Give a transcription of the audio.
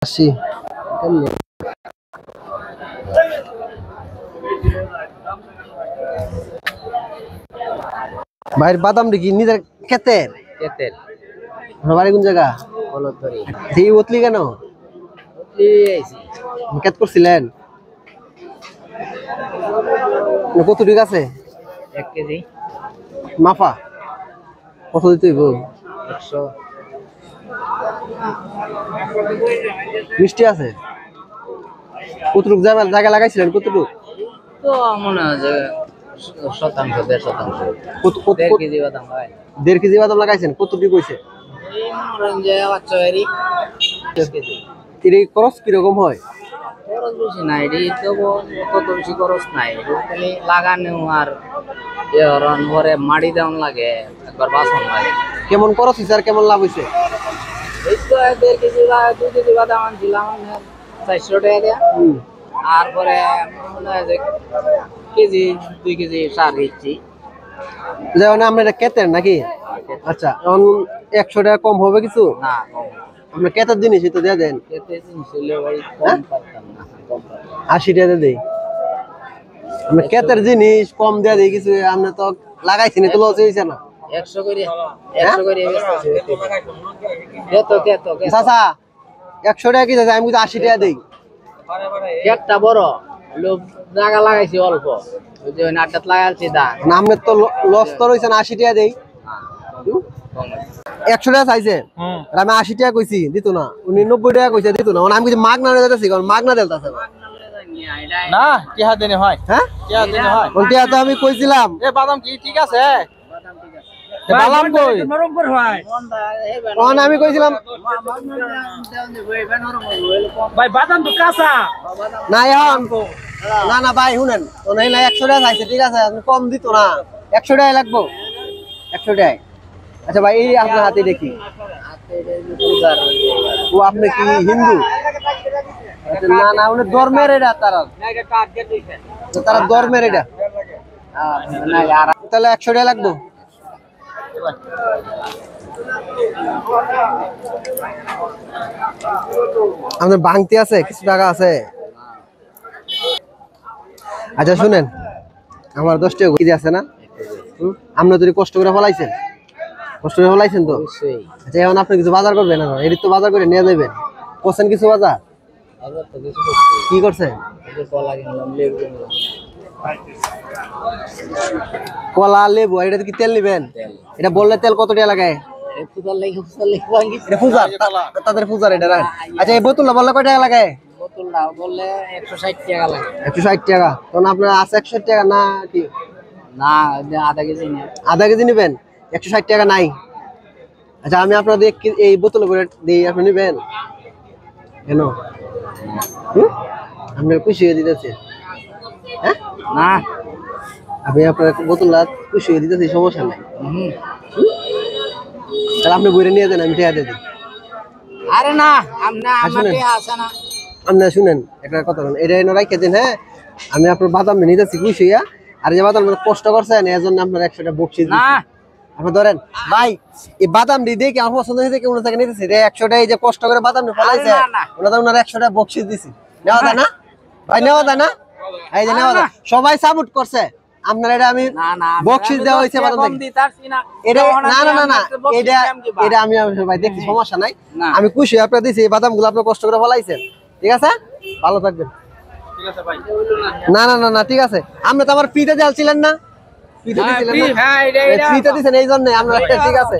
আসি ভাইয়ের বাদাম দেখি নিজের ক্ষেতের বাড়ি কোন জায়গা সেই উতলি কেন ক্ষেত করছিলেন কত ঠিক আছে 1 কেজি মাফা কত দিতে হইব 100 মিষ্টি আছে কতটুক জায়গা লাগাইছিলেন কতটুক তো মনে হয় যে শতাংশ 1.5 কেজি বাদাম হয় 1.5 কেজি বাদাম লাগাইছেন কতটুক হইছে এই মনে হয় যে বাচ্চারি 10 কেজি এর খরচ কিরকম হয় খরচ বেশি নাই এটি তো কত বেশি খরচ নাই খালি লাগানো আর এরন পরে মাটি দেওয়ান লাগে একবার বাসন লাগে কেমন খরচ হইছে আর কেমন লাভ হইছে এই তো 1.5 কেজি বা 2 কেজি বাদাম আনছিলাম 400 টাকা দিয়ে আর পরে মনে হয় যে কেজি 2 কেজি সার দিচ্ছি যেমন আমরা কেতেন নাকি আচ্ছা এখন 100 টাকা কম হবে কিছু না আমরা কেতার জিনিসই তো দিয়ে দেন কেতে জিনিস হলে ওই কম পারতাম না কম 80 টাকা দেই আমরা কেতের জিনিস কম দিয়ে দেই কিছু আমরা তো লাগাইছিনি তো লস হইছে না 100 করে 100 করে কত চাচা 100 টাকা কি চাচা আমি তো 80 টাকা দেই একটা বড় লোক জায়গা লাগাইছি অল্প ওই যে নাটক লাগাইছি দা না আমরা তো লস তো হইছে না 80 টাকা দেই 100 টাকা চাইছে আর আমি 80 টাকা কইছি দিত না উনি 90 টাকা কইছে দিত না আমি কিছু মাগ না দিতেছি কারণ মাগ না দেলতাছে না টিহা দেনে হয় হ্যাঁ টিহা দেনে হয় ওইটা তো আমি কইছিলাম এ বাদাম কি ঠিক আছে বাদাম কই নরম করে হয় কোন আমি কইছিলাম ভাই বাদাম তো কাঁচা না এখন না না ভাই শুনেন ওনাই না 100 টাকা চাইছে ঠিক আছে আপনি কম দিত না 100 টাকা লাগবো 100 টাকা আচ্ছা ভাই এই আপনার হাতে দেখি ও আপনি কি হিন্দু আচ্ছা, না না উনি ধর্মের এটা তারা ধর্মের এটা তাহলে 100 টাকা লাগবো আমাদের বাংতি আছে কিছু টাকা আছে আচ্ছা শুনেন আমার 10 টাকা কেজি আছে না আমরা যদি কষ্ট করে ফলাইছেন তো আচ্ছা এখন আপনি কিছু বাজার করবেন না এর তো বাজার করে নিয়ে যাবেন করছেন কিছু বাজার কি করছেন কলা লেবু এটা কি তেল নিবেন এটা বললে তেল কত টাকা লাগায় তাদের পূজার এটা আচ্ছা এই বোতলটা বললে কয় টাকা লাগায় বোতলটা বললে 160 টাকা লাগে 160 টাকা তখন আপনার আছে 160 টাকা না কি না আধা কেজি নেবেন 160 টাকা নাই আচ্ছা আমি আপনাদের এই বোতলে করে দিই আপনি নেবেন কেন আপনার খুশি হয়ে দিতেছে হ্যাঁ না আমি আপনার বোতলটা খুশি হয়ে দিতেছি সমস্যা নাই তাহলে আপনি বইরে নিয়ে যান আমি টাকা দিয়ে দিই আরে না আমাকে আসে না আপনি শুনেন একটা কথা বলেন এটা এনে রাখে দিন হ্যাঁ আমি আপনার বাদাম নিতেছি খুশি হইয়া আর যে বাদাম কষ্ট করছেন এর জন্য আপনার 100 টাকা বকশিশ না আপনি ধরেন ভাই এই বাদাম দিয়ে কি আমার পছন্দ হয়েছে কেমন থেকে নিতেছি রে 100 টাকা এই যে কষ্ট করে বাদাম ফলাইছে ওনাদের ওনার 100 টাকা বকশিশ দিছি নেওয়া যায় না ভাই নেওয়া যায় না এই যে নেওয়া যায় সবাই সাপোর্ট করছে আপনার এটা আমি বকশিশ দেওয়া হয়েছে বাদাম এটা না না না না এটা আমি ভাই দেখছি সমস্যা নাই আমি খুশি আপনার দিছি এই বাদামগুলো আপনি কষ্ট করে ফলাইছেন ঠিক আছে ভালো থাকবেন ঠিক আছে ভাই না না না না ঠিক আছে আপনি তো আমার ফ্রিতে জ্বালছিলেন না ফ্রিতে দিছিলেন না ফ্রিতে দিছেন এই জন্য আমরা ঠিক আছে